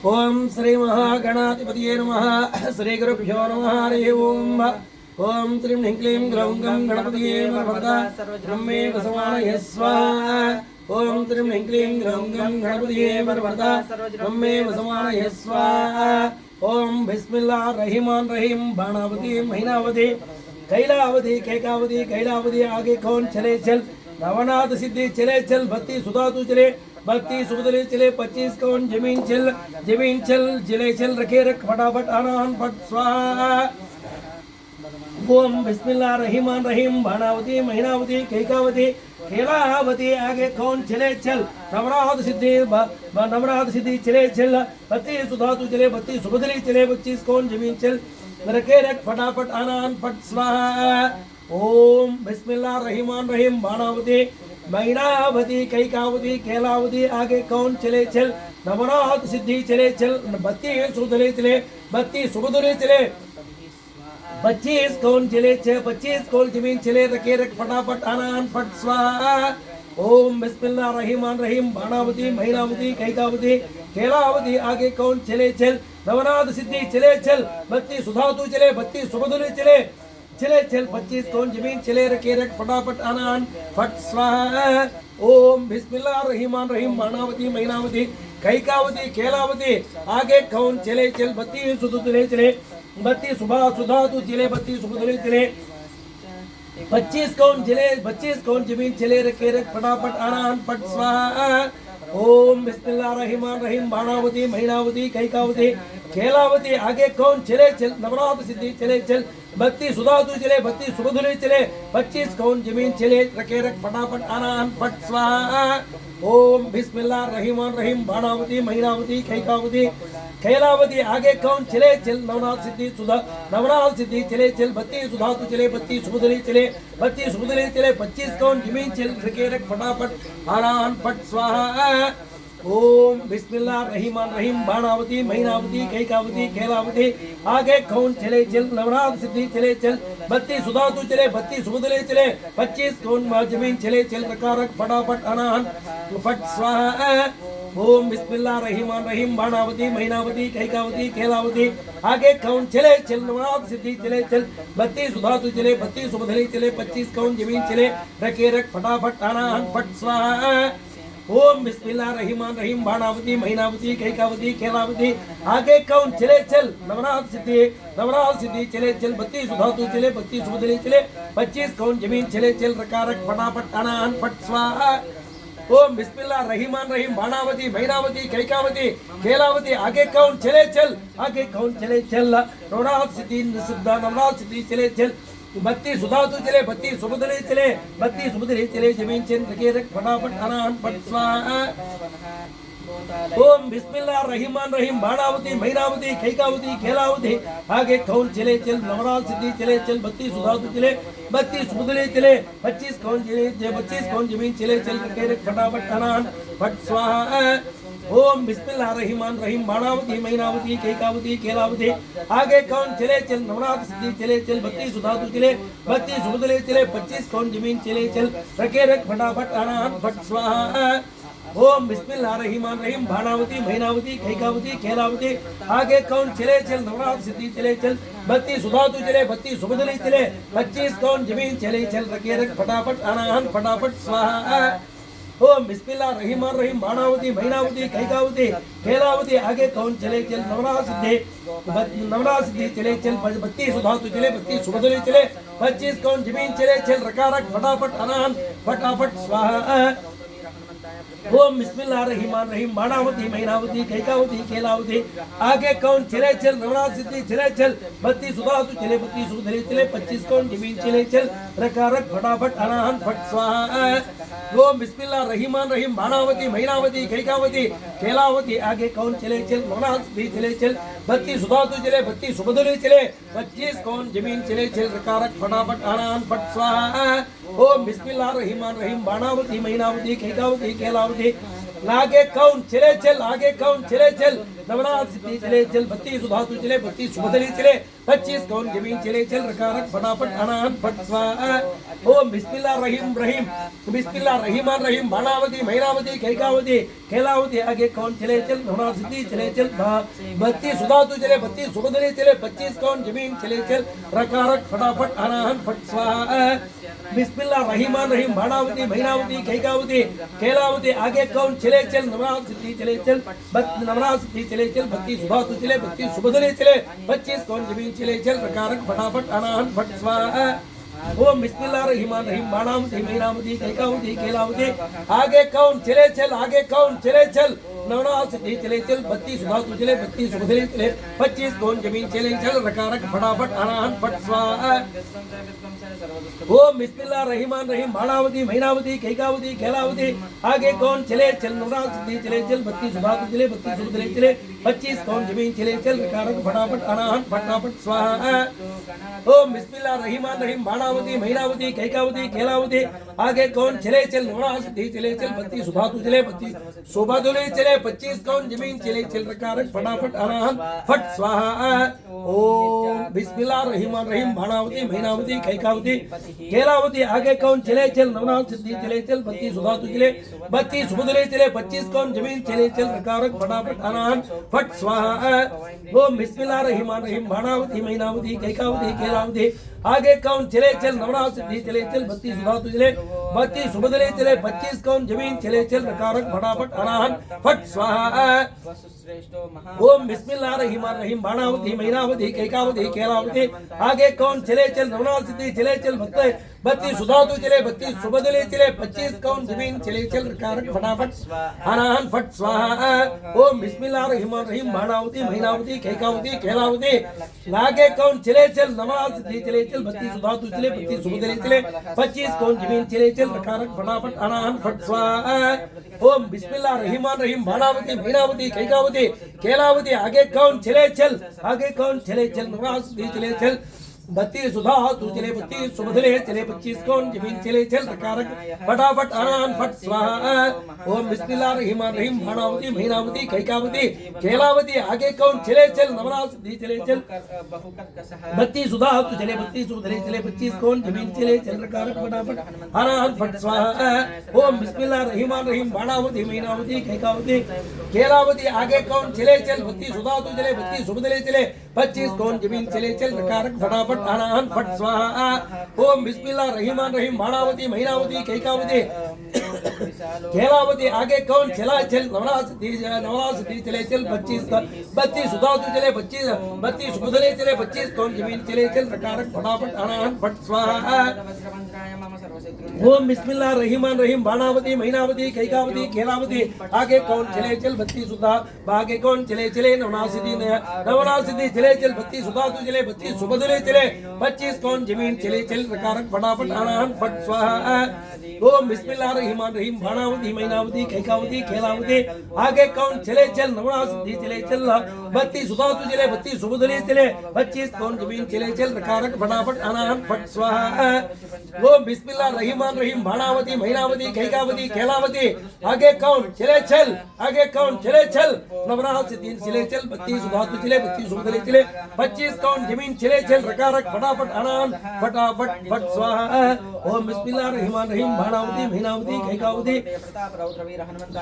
ओम श्री महागणाधिपतये नमः। श्री गुरुभ्यो नमः। हरि ओम। ओम त्रीं ह्रीं क्लीं ग्रौं गं गणपतये वरदा ब्रह्मे वसमानये स्वाहा। ओम त्रीं ह्रीं क्लीं ग्रौं गं गणपतये वरदा ब्रह्मे वसमानये स्वाहा। ओम बिस्मिल्लाह रहमान रहीम। बाणावती महीनावती कैलावती कैकावती कैलावती आगे कौन चले चल। नवनाथ सिद्धि चले चल। भक्ति सुधा तू चले भक्ति सुबदले चले। 25 कौन जमीन चल जिले चल रखे रख फटाफट आनान फट स्वाहा। ओम बिस्मिल्लाह रहमान रहीम। बाणावती महीनावती कैकावती खेलावती आगे कौन चले चल। नवनाथ सिद्धि चले चल। भक्ति सुधा तू चले भक्ति सुबदले चले। 25 कौन जमीन चल रखे रख फटाफट आनान फट स्वाहा। ओम बिस्मिल्लाह रहमान रहीम। बाणावती महीनावती कैकावती खेलावती आगे कौन चले चल। नवनाथ सिद्धि चले चल। भक्ति सुबदले चले भक्ति सुबदले चले। 25 कौन चले 25 कौन जमीन चले रखे रख फटाफट आनान फट स्वाहा। ओम बिस्मिल्लाह रहमान रहीम। बाणावती महीनावती कैकावती खेलावती आगे कौन चले चल। नवनाथ सिद्धि चले चल। भक्ति सुधा तू चले भक्ति सुबदले चले 25 कौन जमीन चले रखे रख फटाफट आनान फट स्वाहा। ओम बिस्मिल्लाह रहमान रहीम। बाणावती महीनावती कैकावती खेलावती आगे कौन चले चल। भक्ति सुबदले चले भक्ति सुधा तू चले भक्ति सुबदले चले। 25 कौन जमीन चले रखे रख फटाफट आनान फट स्वाहा। ओम बिस्मिल्लाह रहमान रहीम। बाणावती महीनावती कैकावती खेलावती आगे कौन चले चल। नवनाथ सिद्धि चले चल। भक्ति सुधा तू चले भक्ति सुबदले चले। 25 कौन जमीन चले रखे रख फटाफट आनान फट स्वाहा। ओम बिस्मिल्लाह रहमान रहीम। बाणावती महीनावती कैकावती खेलावती आगे कौन चले चल। नवनाथ सिद्धि चले चल। भक्ति सुधा तू चले भक्ति सुबदले चले 25 कौन जमीन चल रखे रख फटाफट आनान फट स्वाहा। ओम बिस्मिल्लाह रहमान रहीम। बाणावती महीनावती कैकावती खेलावती आगे कौन चले चल। नवनाथ सिद्धि चले चल। भक्ति सुधा तू चले भक्ति सुबदले चले। 25 कौन जमीन चले चल रखा रख फटाफट आनान फट स्वाहा। ओम बिस्मिल्लाह रहमान रहीम। बाणावती महीनावती कैकावती खेलावती आगे कौन चले चल। नवनाथ सिद्धि चले चल। भक्ति सुधा तू चले भक्ति सुबदले चले। 25 कौन जमीन चले रखे रख फटाफट आनान फट स्वाहा। ओम बिस्मिल्लाह रहमान रहीम। बाणावती महीनावती कैकावती खेलावती आगे कौन चले चल। नवनाथ सिद्धि चले चल। भक्ति सुधा तू चले भक्ति सुबदले चले। 25 कौन जमीन चले चल रखा रख फटाफट आनान फट स्वाहा। ओम बिस्मिल्लाह रहमान रहीम। बाणावती महीनावती कैकावती खेलावती आगे कौन चले चल। नवनाथ सिद्धि चले चल। भक्ति सुधा तू चले भक्ति सुबदले चले जमीन चल रखे रख फटाफट आनान फट स्वाहा। ओम बिस्मिल्लाह रहमान रहीम। बाणावती महीनावती कैकावती खेलावती आगे कौन चले चल। नवनाथ सिद्धि चले चल। भक्ति सुधा तू चले भक्ति सुबदले चले। 25 कौन जमीन चले चल रखे रख फटाफट आनान फट स्वाहा। ओम बिस्मिल्लाह रहमान रहीम। बाणावती महीनावती कैकावती खेलावती आगे कौन चले चल। नवनाथ सिद्धि चले चल। भक्ति सुधा तू चले भक्ति सुबदले चले। 25 कौन जमीन चले चल रखे रख फटाफट आनान फट स्वाहा। ओम बिस्मिल्लाह रहमान रहीम। बाणावती महीनावती कैकावती खेलावती आगे कौन चले चल। नवनाथ सिद्धि चले चल। भक्ति सुधा तू चले भक्ति सुबदले चले। 25 कौन जमीन चले चल रखे रख फटाफट आनान फटाफट स्वाहा। ओम बिस्मिल्लाह रहमान रहीम। बाणावती महीनावती कैकावती खेलावती आगे कौन चले चल। नवनाथ सिद्धि चले चल। भक्ति सुधा तू चले भक्ति सुबदले चले। 25 कौन जमीन चले चल रखा रख फटाफट आनान फटाफट स्वाहा। ओम बिस्मिल्लाह रहमान रहीम। बाणावती महीनावती कैकावती खेलावती आगे कौन चले चल। नवनाथ सिद्धि चले चल। भक्ति सुधा तू चले भक्ति सुबदले चले। 25 कौन जमीन चले चल रखा रख फटाफट आनान फट स्वाहा। ओम बिस्मिल्लाह रहमान रहीम। बाणावती महीनावती कैकावती खेलावती आगे कौन चले चल। नवनाथ सिद्धि चले चल। भक्ति सुधा तू चले भक्ति सुबदले चले। 25 कौन जमीन चले चल रखा रख फटाफट आनान फट स्वाहा। ओम बिस्मिल्लाह रहमान रहीम। बाणावती महीनावती कैकावती खेलावती आगे कौन चले चल। नवनाथ सिद्धि चले चल। भक्ति सुधा तू चले भक्ति सुबदले चले। 25 कौन जमीन चले चल रकारक फटाफट अनाहत फट स्वाहा ओम बिस्मिल्लाह रहीम रहीम बिस्मिल्लाह रहीमान रहीम बाणावती महिनावती कैकावती खेलावती आगे कौन चले चल नवना सिद्धि चले चल 32 सुधातु चले 32 सुबदले चले 25 कौन जमीन चले चल रकारक फटाफट अनाहत फट स्वाहा बिस्मिल्लाह रहीमान रहीम बाणावती महिनावती कैकावती खेलावती आगे कौन चले चल नवना सिद्धि चले चल नवना सिद्धि चले चल 32 सुधातु चले 32 सुबदले चले 25 कौन जमीन चले चल रकारक फटाफट अनाहत फट स्वाहा ओम बिस्मिल्लाह रहीमान रहीम बाणावती महिनावती कैकावती खेलावती आगे कौन चले चल आगे कौन चले चल नवना सिद्धि चले चल 32 सुधातु चले 32 सुबदले चले 25 कौन जमीन चले चल रकारक फटाफट अनाहत फट स्वाहा ओम बिस्मिल्लाह रहीमान रहीम बाणावती महिनावती कैकावती खेलावती आगे कौन चले चल नवना सिद्धि चले चल 32 सुधातु चले 32 सुबदले चले 25 कौन जमीन चले चल रकारक फटाफट अनाहत फटाफट स्वाहा ओम बिस्मिल्लाह रहीमान रहीम बाणावती महिनावती कैकावती खेलावती आगे कौन चले चल नवना सिद्धि चले चल 32 सुधातु चले 32 सुबदले चले 25 कौन जमीन चले चल रकारक फटाफट अनाहत फट स्वाहा ओम बिस्मिल्लाह रहीमान रहीम बाणावती महिनावती कैकावती खेलावती आगे कौन चले चल नवना सिद्धि चले चल 32 सुधातु चले 32 सुबदले चले 25 कौन जमीन चले चल रकारक फटाफट अनाहत फट स्वाहा ओम बिस्मिल्लाह रहीमान रहीम बाणावती महिनावती कैकावती खेलावती आगे कौन चले चल नवना सिद्धि चले चल 32 सुधातु चले 32 सुबदले चले 25 कौन जमीन चले चल रकारक फटाफट अनाहत फट स्वाहा ओम बिस्मिल्लाह रहीमान रहीम बाणावती महिनावती कैकावती खेलावती आगे कौन चले चल नवना सिद्धि चले चल 32 सुधातु चले 32 सुबदले चले 25 कौन जमीन चले चल रकारक फटाफट अनाहत फट स्वाहा ओम बिस्मिल्लाह रहीमान रहीम बाणावती महिनावती कैकावती खेलावती आगे कौन चले चल नवना सिद्धि चले चल 32 सुधातु चले 32 सुबदले चले 25 कौन जमीन चले चल रकारक फटाफट अनाहत फट स्वाहा ओम बिस्मिल्लाह रहीमान रहीम बाणावती महिनावती कैकावती खेलावती आगे कौन चले चल नवना सिद्धि चले चल 32 सुधातु चले 32 सुबदले चले 25 कौन जमीन चले चल रकारक फटाफट अनाहत फट स्वाहा ओम बिस्मिल्लाह रहीमान रहीम बाणावती महिनावती कैकावती खेलावती आगे कौन चले चल नवना सिद्धि चले चल 32 सुधातु चले 32 सुबदले चले 25 कौन जमीन चले चल रकारक फटाफट अनाहत फट स्वाहा ओम बिस्मिल्लाह रहीमान रहीम बाणावती महिनावती कैकावती खेलावती आगे कौन चले चल 32 सुधातु चले 32 सुबदले चले 25 कौन जमीन चले चल रकारक फटाफट अनाहत फट स्वाहा ओम बिस्मिल्लाह रहीमान रहीम बाणावती महिनावती कैकावती खेलावती आगे कौन चला चल नवना सिद्धि चले चल 32 सुधातु चले 32 सुबदले चले 25 कौन जमीन चले चल रकारक फटाफट अनाहत फट स्वाहा ओम बिस्मिल्लाह रहीमान रहीम बाणावती महिनावती कैकावती खेलावती आगे कौन चले चल 32 सुधा आगे कौन चले चले नवना सिद्धि चले चल 32 सुधातु चले 32 सुबदले चले 25 कौन जमीन चले चल रकारक फटाफट अनाहत फट स्वाहा ओम बिस्मिल्लाह रहीमान रहीम बाणावती महिनावती कैकावती खेलावती आगे कौन चले चल नवना सिद्धि चले चल 32 सुधातु चले 32 सुबदले चले 25 कौन जमीन चले चल रकारक फटाफट अनाहत फट स्वाहा ओम बिस्मिल्लाह रहीमान रहीम बाणावती महिनावती कैकावती खेलावती आगे कौन चले चल नवना सिद्धि चले चल 32 सुधातु चले 32 सुबदले चले 25 कौन जमीन चले चल रकारक फटाफट अनाहत फटाफट फट स्वाहा ओम बिस्मिल्लाह रहीमान रहीम बाणावती महिनावती कैकावती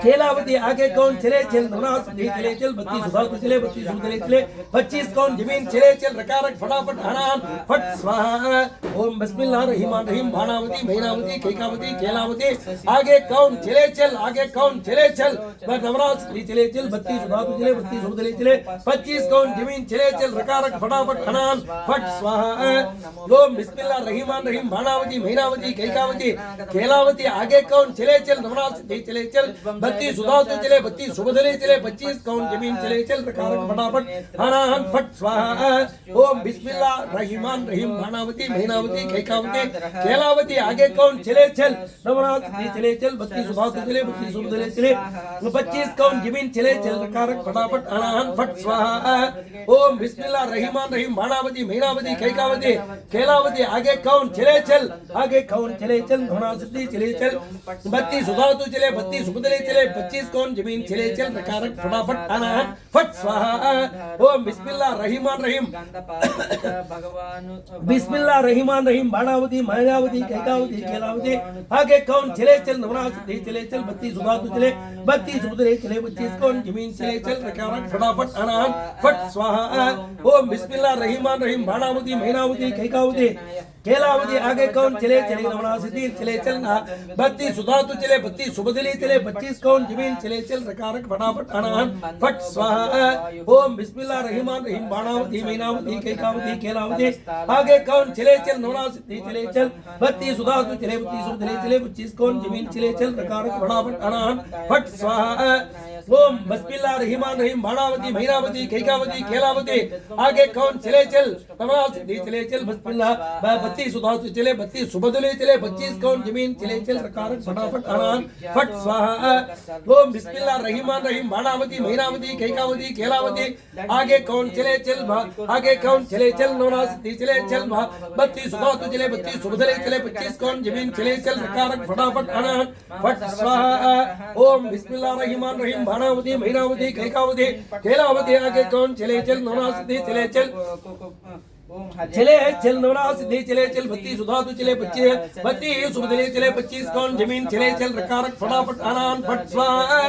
खेलावती आगे कौन चले चल नवना सिद्धि चले चल 32 सुधातु चले 32 सुबदले चले 25 कौन जमीन चले चल रकारक फटाफट अनाहत फट स्वाहा ओम बिस्मिल्लाह रहीमान रहीम बाणावती महिनावती कैकावती खेलावती आगे कौन चले चल नवना सिद्धि चले चल 32 सुधातु चले 32 सुबदले चले 25 कौन जमीन चले चल रकारक फटाफट अनाहत फट स्वाहा ओम बिस्मिल्लाह रहीमान रहीम बाणावती महिनावती कैकावती खेलावती आगे कौन चले चल नवना सिद्धि चले चल 32 सुधातु चले 32 सुबदले चले 25 कौन जमीन चले चल रकारक फटाफट अनाहत फट स्वाहा ओम बिस्मिल्लाह रहीमान रहीम बाणावती महिनावती कैकावती खेलावती आगे आगे कौन चले चल नवनाथ सिद्धि चले चल 32 सुधातु चले 32 सुबदले चले 25 कौन जमीन चले चल रकारक फटाफट अनाहन फट स्वाहा ओम बिस्मिल्लाह रहीमान रहीम बाणावती मीनावती कैकावती केलावती आगे कौन चले चल आगे कौन चले चल नवनाथ सिद्धि चले चल 32 सुधातु चले 32 सुबदले चले 25 कौन जमीन चले चल रकारक फटाफट अनाहन फट स्वाहा ओम बिस्मिल्लाह रहीमान रहीम बिस्मिल्लाह रहीमान रहीम बाणावती मायावती कैकावती केलावती आगे कौन चले चल नवनाथ सिद्धि चले चल 32 सुधातु चले 32 सुबदले चले 25 कौन जमीन चले चल रकारक फटाफट अनाहन फट स्वाहा ओम बिस्मिल्लाह रहीमान रहीम बाणावती मायावती कैकावती केलावती आगे कौन चले चले नवनाथ सिद्धि चले चल 32 सुधातु चले 32 सुबदले चले 25 कौन जमीन चले चल रकारक फटाफट अनाहन फट स्वाहा ओम बिस्मिल्लाह रहीमान रहीम बाणावती मीनावती कैकावती केलावती आगे कौन चले चल नवनाथ सिद्धि चले चल 32 सुधातु चले 32 सुबदले चले 25 कौन जमीन चले चल रकारक फटाफट अनाहन फट स्वाहा ओम बिस्मिल्लाह रहीमान रहीम बाणावती मीनावती कैकावती केलावती आगे कौन चले चल नवनाथ सिद्धि चले चल बिस्मिल्लाह 32 सुधातु चले 32 सुबदले चले 25 कौन जमीन चले चल रकारक फटाफट अनाहन फट स्वाहा ओम बिस्मिल्लाह रहीमान रहीम बाणावती मीनावती कैकावती केलावती आगे कौन चले चल आगे कौन चले चल नवनाथ सिद्धि चले चल 32 सुधातु चले 32 सुबदले चले 25 कौन जमीन चले चल रकारक फटाफट अनाहन फट स्वाहा ओम बिस्मिल्लाह रहीमान रहीम बाणावती मीनावती कैकावती केलावती आगे कौन चले चल नवनाथ सिद्धि चले चल चल नवनाथ सिद्धि चले चल 32 सुधातु चले 32 सुबदले चले 25 कौन जमीन चले चल रकारक फटाफट अनाहन फट स्वाहा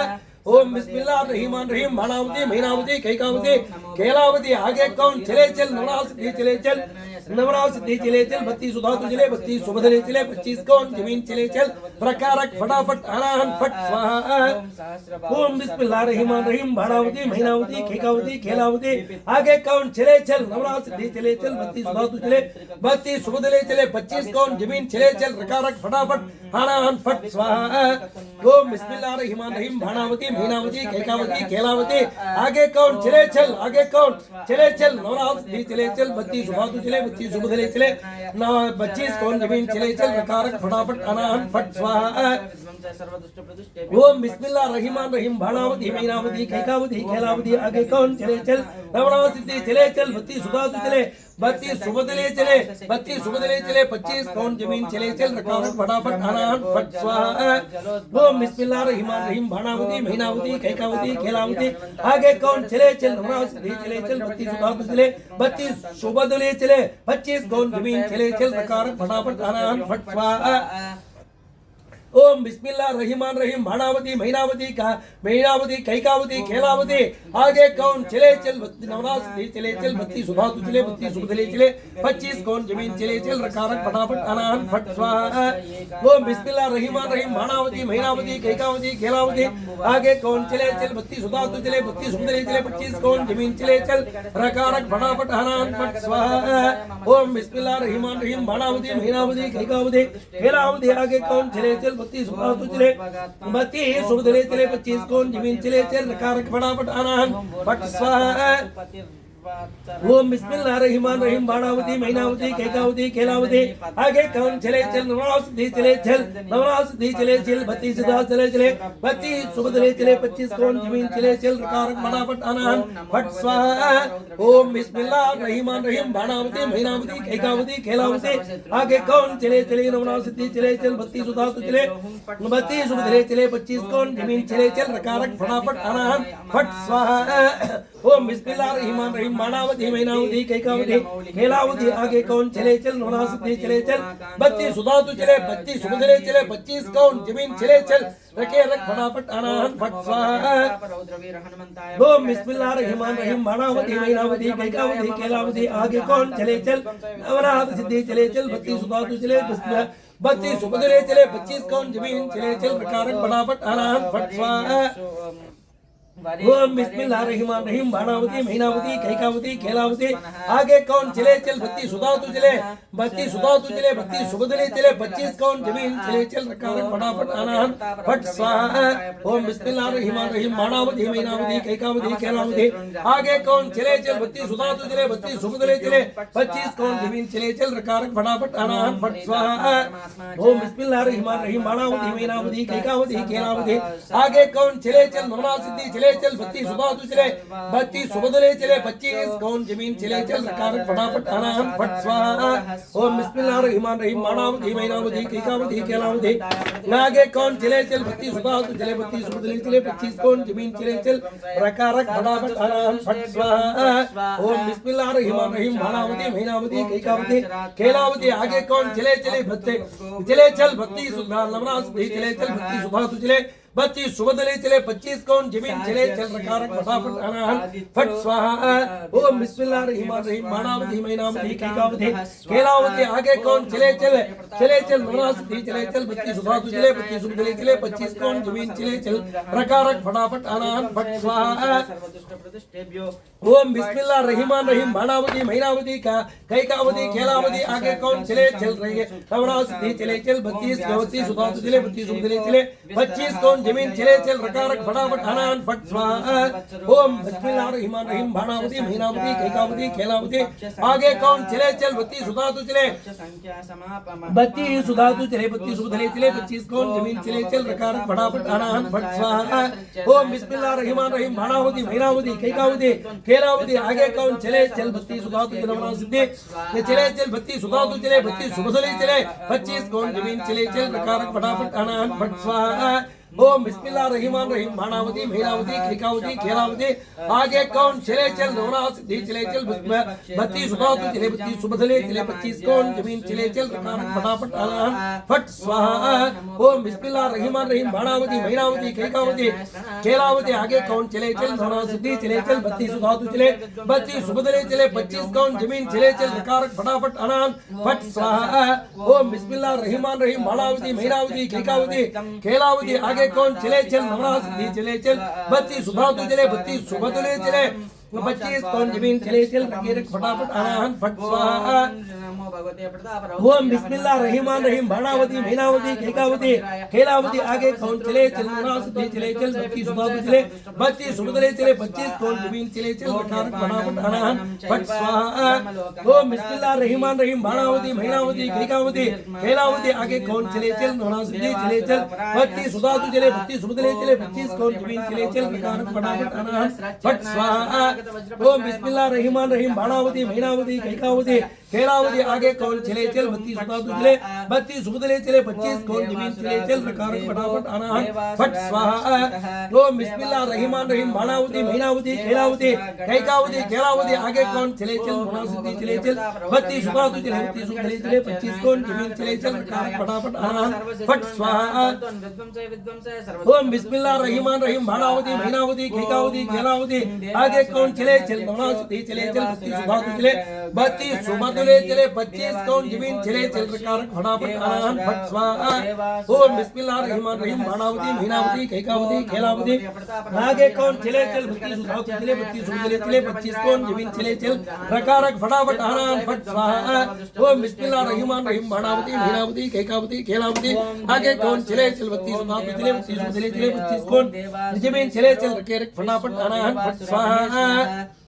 ओम बिस्मिल्लाह रहीमान रहीम बाणावती मीनावती कैकावती केलावती आगे कौन चले चल नवनाथ सिद्धि चले चल नवनाथ सिद्धि चले चल 32 सुधातु चले 32 सुबदले चले 25 कौन जमीन चले चल प्रकारक फटाफट अनाहन फट स्वाहा ओम बिस्मिल्लाह रहीमान रहीम बाणावती मीनावती कैकावती केलावती आगे कौन चले चल नवनाथ सिद्धि चले चल 32 सुधातु चले 32 सुबदले चले 25 कौन जमीन चले चल प्रकारक फटाफट अनाहन फट स्वाहा ओम बिस्मिल्लाह रहीमान रहीम बाणावती मीनावती कैकावती केलावती आगे कौन चले चल नवनाथ सिद्धि चले चल 32 सुधातु चले 32 सुबदले चले 25 कौन जमीन चले चल रकारक फटाफट अनाहन फट स्वाहा ओम बिस्मिल्लाह रहीमान रहीम बाणावती मीनावती कैकावती केलावती आगे कौन चले चल नवनाथ सिद्धि चले चल 32 सुधातु चले 32 सुबदले चले 32 सुबदले चले 25 कौन जमीन चले चल रकारक फटाफट अनाहन फट स्वाहा ओम बिस्मिल्लाह रहीमान रहीम बाणावती मीनावती कैकावती केलावती आगे कौन चले चल नवनाथ सिद्धि चले चल 32 सुधातु चले 32 सुबदले चले 25 कौन जमीन चले चल रकारक फटाफट अनाहन फट स्वाहा ओम बिस्मिल्लाह रहीमान रहीम बाणावती मीनावती कैकावती केलावती आगे कौन चले चल नवनाथ सिद्धि चले चल 32 सुधातु चले 32 सुबदले चले 25 कौन जमीन चले चल रकारक फटाफट अनाहन फट स्वाहा ओम बिस्मिल्लाह रहीमान रहीम बाणावती मीनावती कैकावती केलावती आगे कौन चले चल 32 सुधातु चले 32 सुबदले चले 25 कौन जमीन चले चल रकारक फटाफट अनाहन फट स्वाहा ओम बिस्मिल्लाह रहीमान रहीम बाणावती मीनावती कैकावती केलावती आगे कौन चले चल 32 सुबदले चले 32 सुबदले चले 25 कौन जमीन चले चल रकारक फटाफट अनाहन फट स्वाहा ओम बिस्मिल्लाह रहीमान रहीम बाणावती मीनावती कैकावती केलावती आगे कौन चले चल नवनाथ सिद्धि चले चल 32 सुधातु चले 32 सुबदले चले 25 कौन जमीन चले चल रकारक फटाफट अनाहन फट स्वाहा ओम बिस्मिल्लाह रहीमान रहीम बाणावती मीनावती कैकावती केलावती आगे कौन चले नवनाथ सिद्धि चले चल 32 सुधातु चले 32 सुबदले चले 25 कौन जमीन चले चल रकारक फटाफट अनाहन फट स्वाहा ओम बिस्मिल्लाह रहीमान रहीम बाणावती मीनावती कैकावती केलावती आगे कौन चले चल नवनाथ सिद्धि चले चल 32 सुधातु चले 32 सुबदले चले 25 कौन जमीन चले चल रकारक फटाफट अनाहन फट स्वाहा ओम बिस्मिल्लाह रहीमान रहीम बाणावती मीनावती कैकावती केलावती आगे कौन चले चल नवनाथ सिद्धि चले चल 32 सुधातु चले 32 सुबदले चले 25 कौन जमीन चले चल रकारक फटाफट अनाहन फट स्वाहा ओम बिस्मिल्लाहिर्रहमानिर्रहीम बाणावती मीनावती कैकावती खेलावती आगे कौन चले चल बत्ती सुधा तू चले बत्ती सुधा तू चले बत्ती सुबदले चले 25 कौन जमीन चले चल रकार फटाफट आनाहन फट स्वाहा ओम बिस्मिल्लाहिर्रहमानिर्रहीम बाणावती मीनावती कैकावती खेलावती आगे कौन चले चल बत्ती सुधा तू चले बत्ती सुबदले चले 25 कौन जमीन चले चल रकार फटाफट आनाहन फट स्वाहा ओम बिस्मिल्लाहिर्रहमानिर्रहीम बाणावती मीनावती कैकावती खेलावती आगे कौन चले चल नवना सिद्धि चले चल बत्ती सुबह तू चले बत्ती सुबदले चले 25 कौन जमीन चले चल रकार फटाफट आनाहन फट स्वाहा ओम बिस्मिल्लाहिर्रहमानिर्रहीम बाणावती मीनावती कैकावती खेलावती आगे कौन चले चल बत्ती सुबह तू चले बत्ती सुबदले चले 25 कौन जमीन चले चल रकार फटाफट आनाहन फट स्वाहा ओम बिस्मिल्लाहिर्रहमानिर्रहीम बाणावती मीनावती कैकावती खेलावती आगे कौन चले चले बत्ती चले चल बत्ती सुबह नवना सिद्धि चले चल बत्ती सुबह तू चले 25 सुबदले चले 25 कौन जमीन चले चल रकार फटाफट आनाहन फट स्वाहा ओम बिस्मिल्लाहिर्रहमानिर्रहीम बाणावती मीनावती कैकावती खेलावती आगे कौन चले चल नवना सिद्धि चले चल 32 सुबह तू चले 32 सुबदले चले 25 कौन जमीन चले चल रकार फटाफट आनाहन फट स्वाहा ओम बिस्मिल्लाहिर्रहमानिर्रहीम बाणावती मीनावती कैकावती खेलावती आगे कौन चले चल रही है नवना सिद्धि चले चल 32 32 सुबह तू चले 32 सुबदले चले 25 कौन जमीन चले चल रकार फटाफट आनाहन फट स्वाहा ओम बिस्मिल्लाहिर्रहमानिर्रहीम बाणावती मीनावती कैकावती खेलावती आगे कौन चले चल 32 सुधा तू चले 32 सुधा तू चले 32 सुबदले चले 25 कौन जमीन चले चल रकार फटाफट आनाहन फट स्वाहा ओम बिस्मिल्लाहिर्रहमानिर्रहीम बाणावती मीनावती कैकावती खेलावती आगे कौन चले चल 32 सुधा तू चले नवना सिद्धि चले चल 32 सुधा तू चले 32 सुबदले चले 25 कौन जमीन चले चल रकार फटाफट आनाहन फट स्वाहा ओम बिस्मिल्लाहिर्रहमानिर्रहीम बाणावती मीनावती कैकावती खेलावती आगे कौन चले चल नवना सिद्धि चले चल 32 सुबह तू चले 32 सुबदले चले 25 कौन जमीन चले चल रकार फटाफट आनाहन फट स्वाहा ओम बिस्मिल्लाहिर्रहमानिर्रहीम बाणावती मीनावती कैकावती खेलावती आगे कौन चले चल नवना सिद्धि चले चल 32 सुबह तू चले 32 सुबदले चले 25 कौन जमीन चले चल रकार फटाफट आनाहन फट स्वाहा ओम बिस्मिल्लाहिर्रहमानिर्रहीम बाणावती मीनावती कैकावती खेलावती आगे कौन चले चल नवना सिद्धि चले चल 32 सुबह तू चले 32 सुबदले चले 25 कौन जमीन चले चल रकेर फटाफट आनाहन फट स्वाहा ओम बिस्मिल्लाहिर्रहमानिर्रहीम बाणावती मीनावती कैकावती खेलावती आगे कौन चले चल नवना सिद्धि चले चल 32 सुबह तू चले 32 सुबदले चले 25 कौन जमीन चले चल रकार फटाफट आनाहन फट स्वाहा ओम बिस्मिल्लाहिर्रहमानिर्रहीम बाणावती मीनावती कैकावती खेलावती आगे कौन चले चल नवना सिद्धि चले चल 32 सुबह तू चले 32 सुबदले चले 25 कौन जमीन चले चल रकार फटाफट आनाहन फट स्वाहा ओम बिस्मिल्लाहिर्रहमानिर्रहीम बाणावती मीनावती कैकावती खेलावती आगे कौन चले चल 32 सुबह तू चले 32 सुबदले चले 25 कौन जमीन चले चल रकार फटाफट आनाहन फट स्वाहा ओम बिस्मिल्लाहिर्रहमानिर्रहीम बाणावती मीनावती खेलावती कैकावती खेलावती आगे कौन चले चल नवना सिद्धि चले चल 32 सुबह तू चले 32 सुबदले चले 25 कौन जमीन चले चल रकार फटाफट आनाहन फट स्वाहा ओम बिस्मिल्लाहिर्रहमानिर्रहीम बाणावती मीनावती कैकावती खेलावती आगे कौन चले चल नवना सिद्धि चले चल 32 सुबह तू चले 32 सुबदले चले 25 कौन जमीन चले चल रकार फटाफट आनाहन फट स्वाहा ओम बिस्मिल्लाहिर्रहमानिर्रहीम बाणावती मीनावती कैकावती खेलावती आगे कौन चले चल 32 सुबह तू चले 32 सुबदले चले 25 कौन जमीन चले चल रकार फटाफट आनाहन फट स्वाहा ओम बिस्मिल्लाहिर्रहमानिर्रहीम बाणावती मीनावती कैकावती खेलावती आगे कौन चले चल 32 सुबह तू चले 32 सुबदले चले 25 कौन जमीन चले चल रकार फटाफट आनाहन फट स्वाहा